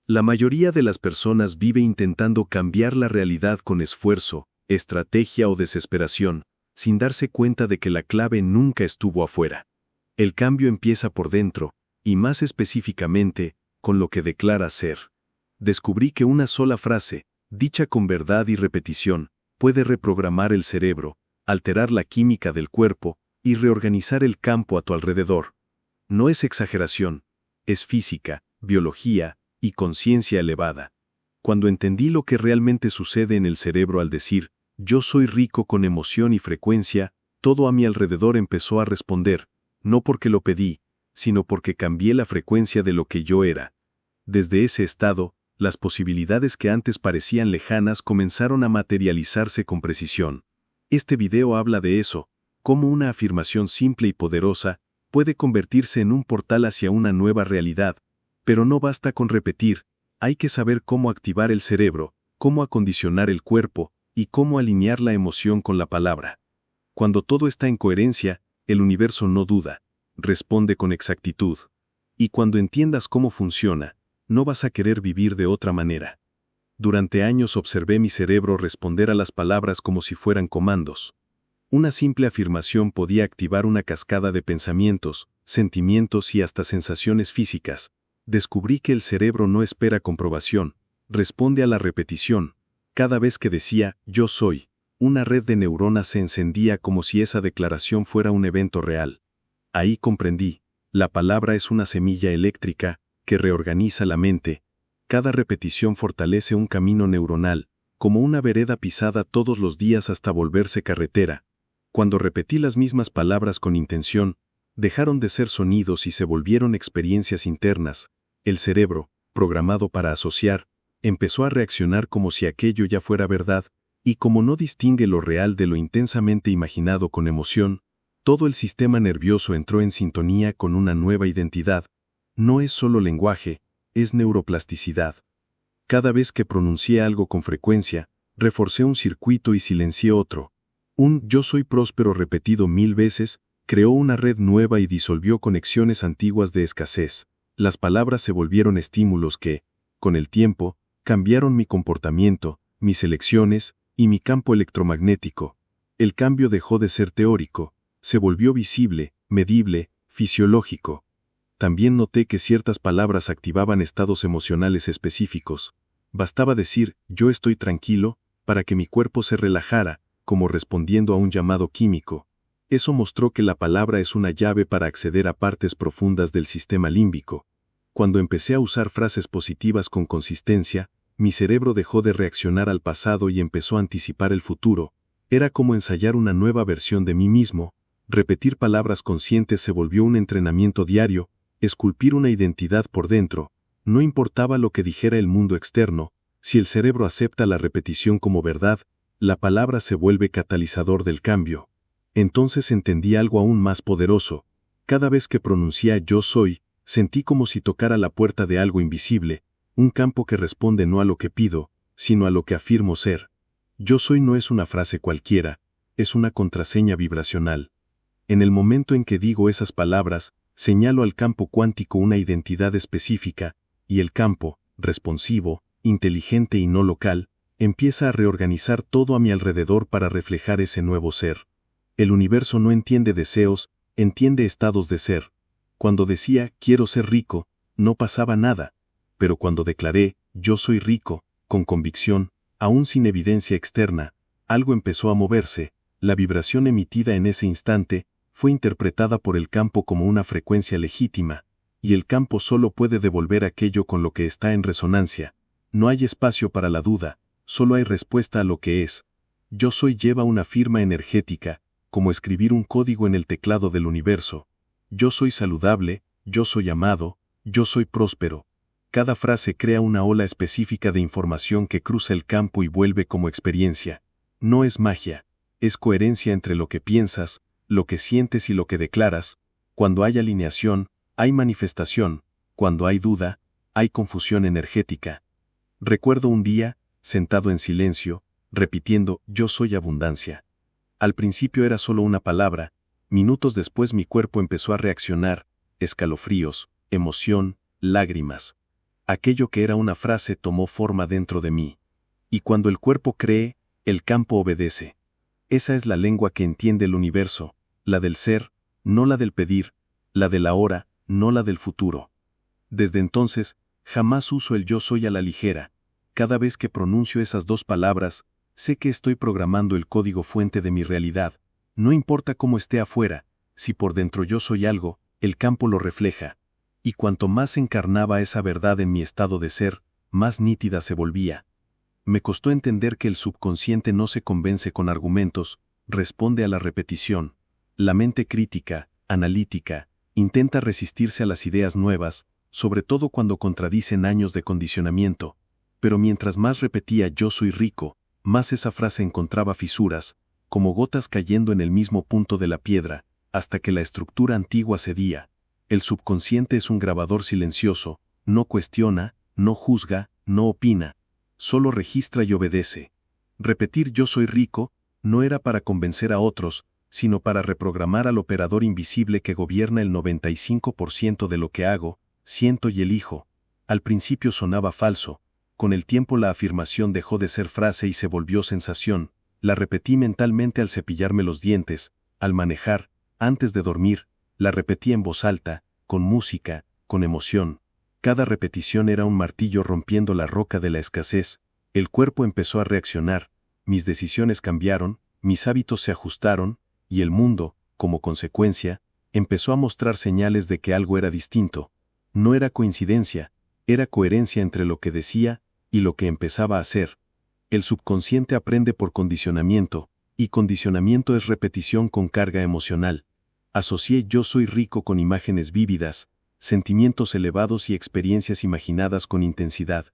La mayoría de las personas vive intentando cambiar la realidad con esfuerzo, estrategia o desesperación, sin darse cuenta de que la clave nunca estuvo afuera. El cambio empieza por dentro, y más específicamente, con lo que declara ser. Descubrí que una sola frase, dicha con verdad y repetición, puede reprogramar el cerebro, alterar la química del cuerpo y reorganizar el campo a tu alrededor. No es exageración, es física, biología y conciencia elevada. Cuando entendí lo que realmente sucede en el cerebro al decir, yo soy rico con emoción y frecuencia, todo a mi alrededor empezó a responder, no porque lo pedí, sino porque cambié la frecuencia de lo que yo era. Desde ese estado, las posibilidades que antes parecían lejanas comenzaron a materializarse con precisión. Este video habla de eso, cómo una afirmación simple y poderosa puede convertirse en un portal hacia una nueva realidad, pero no basta con repetir, hay que saber cómo activar el cerebro, cómo acondicionar el cuerpo y cómo alinear la emoción con la palabra. Cuando todo está en coherencia, el universo no duda, responde con exactitud. Y cuando entiendas cómo funciona, no vas a querer vivir de otra manera. Durante años observé mi cerebro responder a las palabras como si fueran comandos. Una simple afirmación podía activar una cascada de pensamientos, sentimientos y hasta sensaciones físicas. Descubrí que el cerebro no espera comprobación, responde a la repetición. Cada vez que decía, yo soy, una red de neuronas se encendía como si esa declaración fuera un evento real. Ahí comprendí, la palabra es una semilla eléctrica que reorganiza la mente. Cada repetición fortalece un camino neuronal, como una vereda pisada todos los días hasta volverse carretera. Cuando repetí las mismas palabras con intención, dejaron de ser sonidos y se volvieron experiencias internas. El cerebro, programado para asociar, empezó a reaccionar como si aquello ya fuera verdad, y como no distingue lo real de lo intensamente imaginado con emoción, todo el sistema nervioso entró en sintonía con una nueva identidad. No es solo lenguaje, es neuroplasticidad. Cada vez que pronuncié algo con frecuencia, reforcé un circuito y silencié otro. Un yo soy próspero repetido 1000 veces, creó una red nueva y disolvió conexiones antiguas de escasez. Las palabras se volvieron estímulos que, con el tiempo, cambiaron mi comportamiento, mis elecciones y mi campo electromagnético. El cambio dejó de ser teórico, se volvió visible, medible, fisiológico. También noté que ciertas palabras activaban estados emocionales específicos. Bastaba decir, yo estoy tranquilo, para que mi cuerpo se relajara, como respondiendo a un llamado químico. Eso mostró que la palabra es una llave para acceder a partes profundas del sistema límbico. Cuando empecé a usar frases positivas con consistencia, mi cerebro dejó de reaccionar al pasado y empezó a anticipar el futuro. Era como ensayar una nueva versión de mí mismo. Repetir palabras conscientes se volvió un entrenamiento diario, esculpir una identidad por dentro. No importaba lo que dijera el mundo externo, si el cerebro acepta la repetición como verdad, la palabra se vuelve catalizador del cambio. Entonces entendí algo aún más poderoso. Cada vez que pronuncié yo soy, sentí como si tocara la puerta de algo invisible, un campo que responde no a lo que pido, sino a lo que afirmo ser. Yo soy no es una frase cualquiera, es una contraseña vibracional. En el momento en que digo esas palabras, señalo al campo cuántico una identidad específica, y el campo, responsivo, inteligente y no local, empieza a reorganizar todo a mi alrededor para reflejar ese nuevo ser. El universo no entiende deseos, entiende estados de ser. Cuando decía, quiero ser rico, no pasaba nada, pero cuando declaré, yo soy rico, con convicción, aún sin evidencia externa, algo empezó a moverse. La vibración emitida en ese instante fue interpretada por el campo como una frecuencia legítima, y el campo solo puede devolver aquello con lo que está en resonancia. No hay espacio para la duda, solo hay respuesta a lo que es. Yo soy lleva una firma energética, como escribir un código en el teclado del universo. Yo soy saludable, yo soy amado, yo soy próspero. Cada frase crea una ola específica de información que cruza el campo y vuelve como experiencia. No es magia, es coherencia entre lo que piensas, lo que sientes y lo que declaras. Cuando hay alineación, hay manifestación. Cuando hay duda, hay confusión energética. Recuerdo un día, sentado en silencio, repitiendo, yo soy abundancia. Al principio era solo una palabra, minutos después mi cuerpo empezó a reaccionar, escalofríos, emoción, lágrimas. Aquello que era una frase tomó forma dentro de mí. Y cuando el cuerpo cree, el campo obedece. Esa es la lengua que entiende el universo, la del ser, no la del pedir, la del ahora, no la del futuro. Desde entonces, jamás uso el yo soy a la ligera. Cada vez que pronuncio esas dos palabras, sé que estoy programando el código fuente de mi realidad. No importa cómo esté afuera, si por dentro yo soy algo, el campo lo refleja. Y cuanto más encarnaba esa verdad en mi estado de ser, más nítida se volvía. Me costó entender que el subconsciente no se convence con argumentos, responde a la repetición. La mente crítica, analítica, intenta resistirse a las ideas nuevas, sobre todo cuando contradicen años de condicionamiento. Pero mientras más repetía yo soy rico, más esa frase encontraba fisuras, como gotas cayendo en el mismo punto de la piedra, hasta que la estructura antigua cedía. El subconsciente es un grabador silencioso, no cuestiona, no juzga, no opina, solo registra y obedece. Repetir yo soy rico no era para convencer a otros, sino para reprogramar al operador invisible que gobierna el 95% de lo que hago, siento y elijo. Al principio sonaba falso. Con el tiempo la afirmación dejó de ser frase y se volvió sensación. La repetí mentalmente al cepillarme los dientes, al manejar, antes de dormir. La repetí en voz alta, con música, con emoción. Cada repetición era un martillo rompiendo la roca de la escasez. El cuerpo empezó a reaccionar, mis decisiones cambiaron, mis hábitos se ajustaron, y el mundo, como consecuencia, empezó a mostrar señales de que algo era distinto. No era coincidencia, era coherencia entre lo que decía y lo que empezaba a hacer. El subconsciente aprende por condicionamiento, y condicionamiento es repetición con carga emocional. Asocié yo soy rico con imágenes vívidas, sentimientos elevados y experiencias imaginadas con intensidad.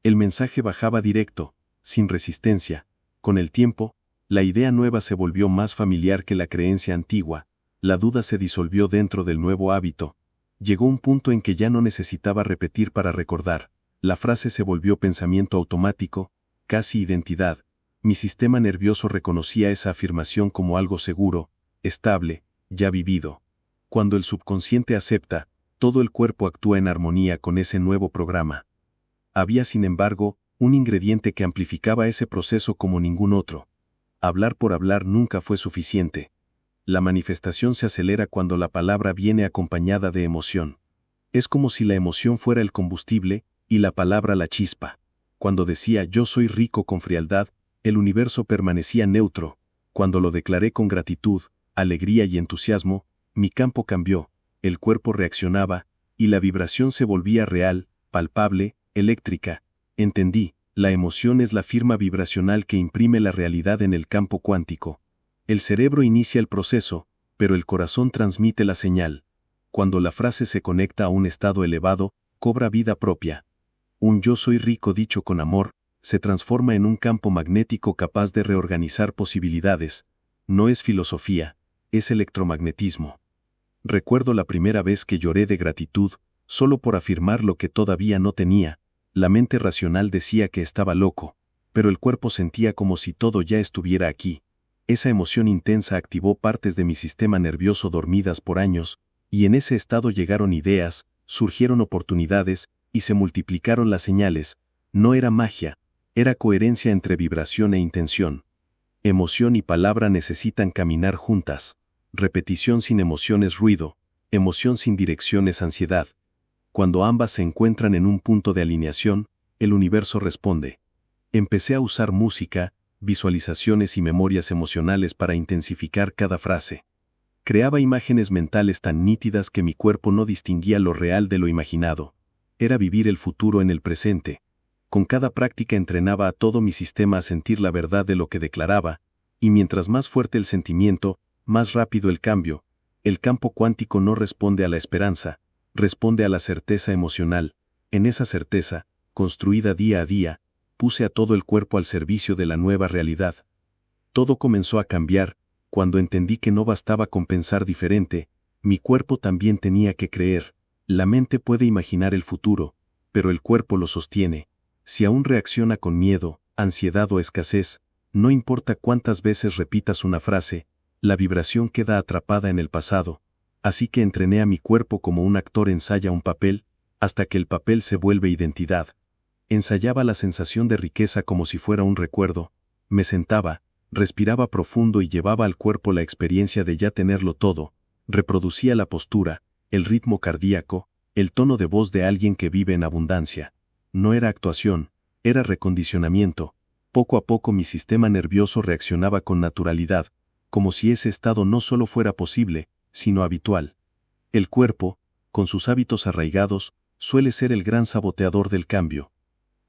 El mensaje bajaba directo, sin resistencia. Con el tiempo, la idea nueva se volvió más familiar que la creencia antigua. La duda se disolvió dentro del nuevo hábito. Llegó un punto en que ya no necesitaba repetir para recordar. La frase se volvió pensamiento automático, casi identidad. Mi sistema nervioso reconocía esa afirmación como algo seguro, estable, ya vivido. Cuando el subconsciente acepta, todo el cuerpo actúa en armonía con ese nuevo programa. Había, sin embargo, un ingrediente que amplificaba ese proceso como ningún otro. Hablar por hablar nunca fue suficiente. La manifestación se acelera cuando la palabra viene acompañada de emoción. Es como si la emoción fuera el combustible y la palabra la chispa. Cuando decía yo soy rico con frialdad, el universo permanecía neutro. Cuando lo declaré con gratitud, alegría y entusiasmo, mi campo cambió, el cuerpo reaccionaba, y la vibración se volvía real, palpable, eléctrica. Entendí, la emoción es la firma vibracional que imprime la realidad en el campo cuántico. El cerebro inicia el proceso, pero el corazón transmite la señal. Cuando la frase se conecta a un estado elevado, cobra vida propia. Un yo soy rico dicho con amor, se transforma en un campo magnético capaz de reorganizar posibilidades. No es filosofía, es electromagnetismo. Recuerdo la primera vez que lloré de gratitud, solo por afirmar lo que todavía no tenía. La mente racional decía que estaba loco, pero el cuerpo sentía como si todo ya estuviera aquí. Esa emoción intensa activó partes de mi sistema nervioso dormidas por años, y en ese estado llegaron ideas, surgieron oportunidades, y se multiplicaron las señales. No era magia, era coherencia entre vibración e intención. Emoción y palabra necesitan caminar juntas. Repetición sin emoción es ruido, emoción sin dirección es ansiedad. Cuando ambas se encuentran en un punto de alineación, el universo responde. Empecé a usar música, visualizaciones y memorias emocionales para intensificar cada frase. Creaba imágenes mentales tan nítidas que mi cuerpo no distinguía lo real de lo imaginado. Era vivir el futuro en el presente. Con cada práctica entrenaba a todo mi sistema a sentir la verdad de lo que declaraba, y mientras más fuerte el sentimiento, más rápido el cambio. El campo cuántico no responde a la esperanza, responde a la certeza emocional. En esa certeza, construida día a día, puse a todo el cuerpo al servicio de la nueva realidad. Todo comenzó a cambiar, cuando entendí que no bastaba con pensar diferente, mi cuerpo también tenía que creer. La mente puede imaginar el futuro, pero el cuerpo lo sostiene. Si aún reacciona con miedo, ansiedad o escasez, no importa cuántas veces repitas una frase, la vibración queda atrapada en el pasado. Así que entrené a mi cuerpo como un actor ensaya un papel, hasta que el papel se vuelve identidad. Ensayaba la sensación de riqueza como si fuera un recuerdo. Me sentaba, respiraba profundo y llevaba al cuerpo la experiencia de ya tenerlo todo. Reproducía la postura, el ritmo cardíaco, el tono de voz de alguien que vive en abundancia. No era actuación, era recondicionamiento. Poco a poco mi sistema nervioso reaccionaba con naturalidad, como si ese estado no solo fuera posible, sino habitual. El cuerpo, con sus hábitos arraigados, suele ser el gran saboteador del cambio.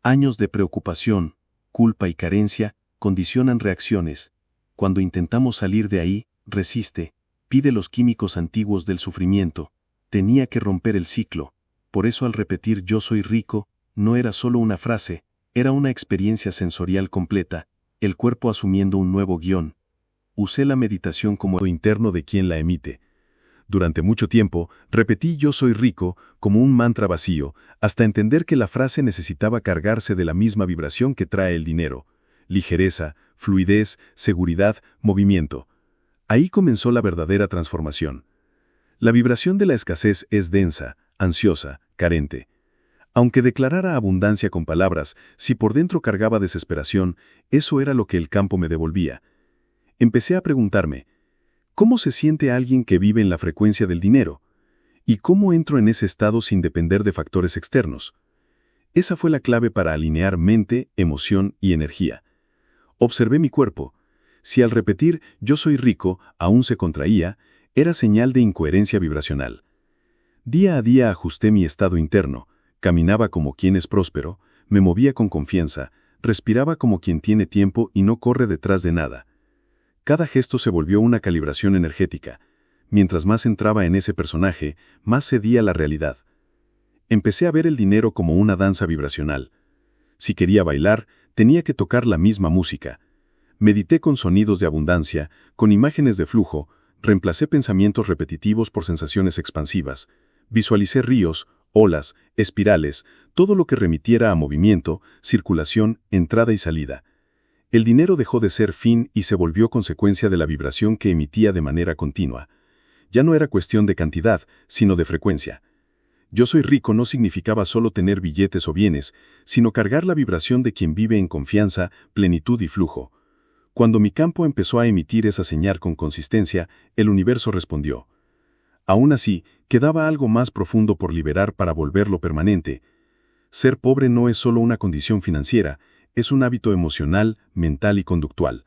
Años de preocupación, culpa y carencia condicionan reacciones. Cuando intentamos salir de ahí, resiste, pide los químicos antiguos del sufrimiento. Tenía que romper el ciclo. Por eso al repetir yo soy rico, no era solo una frase, era una experiencia sensorial completa, el cuerpo asumiendo un nuevo guión. Usé la meditación como interno de quien la emite. Durante mucho tiempo, repetí yo soy rico como un mantra vacío, hasta entender que la frase necesitaba cargarse de la misma vibración que trae el dinero. Ligereza, fluidez, seguridad, movimiento. Ahí comenzó la verdadera transformación. La vibración de la escasez es densa, ansiosa, carente. Aunque declarara abundancia con palabras, si por dentro cargaba desesperación, eso era lo que el campo me devolvía. Empecé a preguntarme, ¿cómo se siente alguien que vive en la frecuencia del dinero? ¿Y cómo entro en ese estado sin depender de factores externos? Esa fue la clave para alinear mente, emoción y energía. Observé mi cuerpo. Si al repetir yo soy rico aún se contraía, era señal de incoherencia vibracional. Día a día ajusté mi estado interno, caminaba como quien es próspero, me movía con confianza, respiraba como quien tiene tiempo y no corre detrás de nada. Cada gesto se volvió una calibración energética. Mientras más entraba en ese personaje, más cedía la realidad. Empecé a ver el dinero como una danza vibracional. Si quería bailar, tenía que tocar la misma música. Medité con sonidos de abundancia, con imágenes de flujo, reemplacé pensamientos repetitivos por sensaciones expansivas. Visualicé ríos, olas, espirales, todo lo que remitiera a movimiento, circulación, entrada y salida. El dinero dejó de ser fin y se volvió consecuencia de la vibración que emitía de manera continua. Ya no era cuestión de cantidad, sino de frecuencia. Yo soy rico no significaba solo tener billetes o bienes, sino cargar la vibración de quien vive en confianza, plenitud y flujo. Cuando mi campo empezó a emitir esa señal con consistencia, el universo respondió. Aún así, quedaba algo más profundo por liberar para volverlo permanente. Ser pobre no es solo una condición financiera, es un hábito emocional, mental y conductual.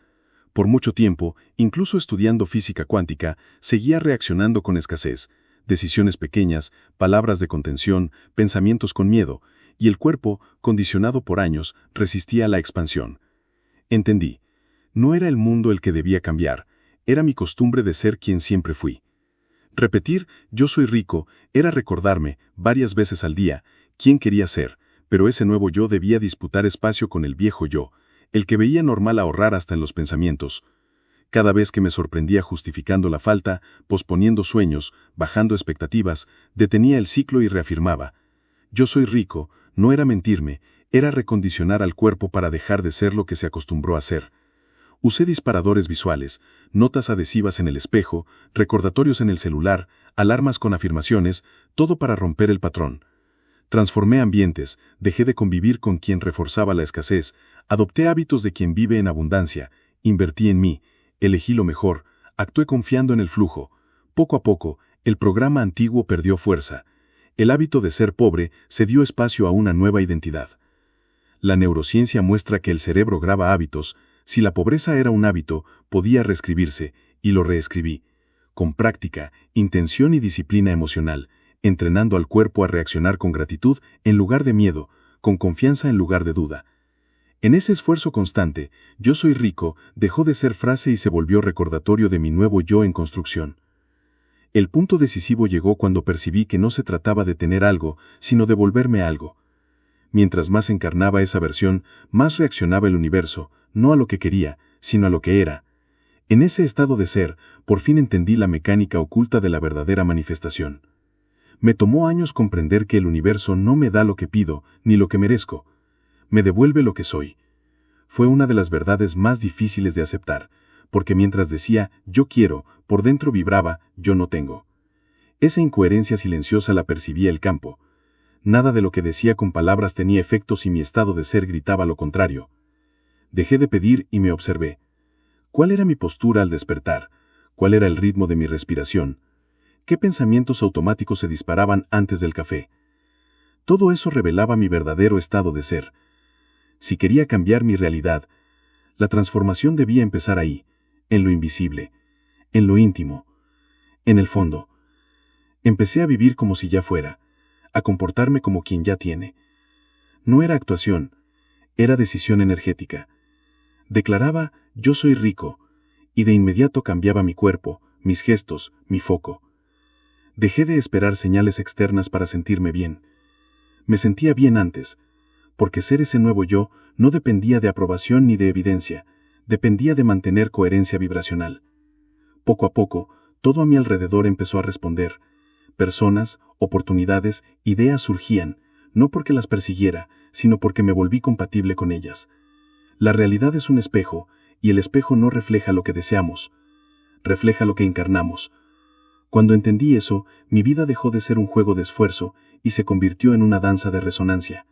Por mucho tiempo, incluso estudiando física cuántica, seguía reaccionando con escasez, decisiones pequeñas, palabras de contención, pensamientos con miedo, y el cuerpo, condicionado por años, resistía a la expansión. Entendí. No era el mundo el que debía cambiar, era mi costumbre de ser quien siempre fui. Repetir yo soy rico era recordarme, varias veces al día, quién quería ser, pero ese nuevo yo debía disputar espacio con el viejo yo, el que veía normal ahorrar hasta en los pensamientos. Cada vez que me sorprendía justificando la falta, posponiendo sueños, bajando expectativas, detenía el ciclo y reafirmaba. Yo soy rico, no era mentirme, era recondicionar al cuerpo para dejar de ser lo que se acostumbró a ser. Usé disparadores visuales, notas adhesivas en el espejo, recordatorios en el celular, alarmas con afirmaciones, todo para romper el patrón. Transformé ambientes, dejé de convivir con quien reforzaba la escasez, adopté hábitos de quien vive en abundancia, invertí en mí, elegí lo mejor, actué confiando en el flujo. Poco a poco, el programa antiguo perdió fuerza. El hábito de ser pobre se dio espacio a una nueva identidad. La neurociencia muestra que el cerebro graba hábitos. Si la pobreza era un hábito, podía reescribirse, y lo reescribí. Con práctica, intención y disciplina emocional, entrenando al cuerpo a reaccionar con gratitud en lugar de miedo, con confianza en lugar de duda. En ese esfuerzo constante, yo soy rico, dejó de ser frase y se volvió recordatorio de mi nuevo yo en construcción. El punto decisivo llegó cuando percibí que no se trataba de tener algo, sino de volverme algo. Mientras más encarnaba esa versión, más reaccionaba el universo, no a lo que quería, sino a lo que era. En ese estado de ser, por fin entendí la mecánica oculta de la verdadera manifestación. Me tomó años comprender que el universo no me da lo que pido, ni lo que merezco. Me devuelve lo que soy. Fue una de las verdades más difíciles de aceptar, porque mientras decía yo quiero, por dentro vibraba yo no tengo. Esa incoherencia silenciosa la percibía el campo. Nada de lo que decía con palabras tenía efectos y mi estado de ser gritaba lo contrario. Dejé de pedir y me observé. ¿Cuál era mi postura al despertar? ¿Cuál era el ritmo de mi respiración? ¿Qué pensamientos automáticos se disparaban antes del café? Todo eso revelaba mi verdadero estado de ser. Si quería cambiar mi realidad, la transformación debía empezar ahí, en lo invisible, en lo íntimo, en el fondo. Empecé a vivir como si ya fuera, a comportarme como quien ya tiene. No era actuación, era decisión energética. Declaraba, yo soy rico, y de inmediato cambiaba mi cuerpo, mis gestos, mi foco. Dejé de esperar señales externas para sentirme bien. Me sentía bien antes, porque ser ese nuevo yo no dependía de aprobación ni de evidencia, dependía de mantener coherencia vibracional. Poco a poco, todo a mi alrededor empezó a responder. Personas, oportunidades, ideas surgían, no porque las persiguiera, sino porque me volví compatible con ellas. La realidad es un espejo, y el espejo no refleja lo que deseamos, refleja lo que encarnamos. Cuando entendí eso, mi vida dejó de ser un juego de esfuerzo y se convirtió en una danza de resonancia.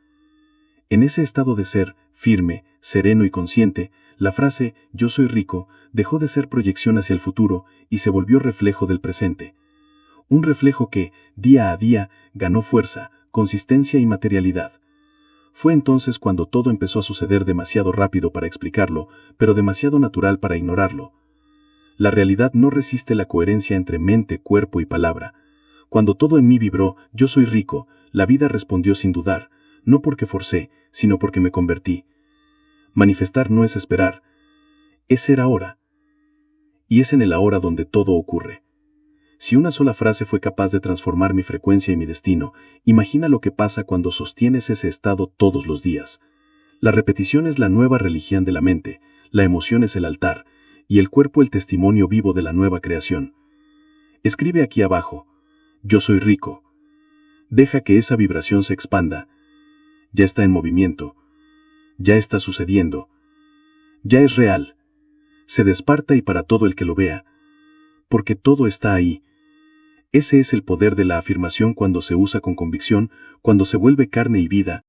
En ese estado de ser, firme, sereno y consciente, la frase «yo soy rico» dejó de ser proyección hacia el futuro y se volvió reflejo del presente. Un reflejo que, día a día, ganó fuerza, consistencia y materialidad. Fue entonces cuando todo empezó a suceder demasiado rápido para explicarlo, pero demasiado natural para ignorarlo. La realidad no resiste la coherencia entre mente, cuerpo y palabra. Cuando todo en mí vibró, yo soy rico, la vida respondió sin dudar, no porque forcé, sino porque me convertí. Manifestar no es esperar, es ser ahora. Y es en el ahora donde todo ocurre. Si una sola frase fue capaz de transformar mi frecuencia y mi destino, imagina lo que pasa cuando sostienes ese estado todos los días. La repetición es la nueva religión de la mente, la emoción es el altar, y el cuerpo el testimonio vivo de la nueva creación. Escribe aquí abajo, yo soy rico. Deja que esa vibración se expanda. Ya está en movimiento. Ya está sucediendo. Ya es real. Se desparta y para todo el que lo vea. Porque todo está ahí. Ese es el poder de la afirmación cuando se usa con convicción, cuando se vuelve carne y vida,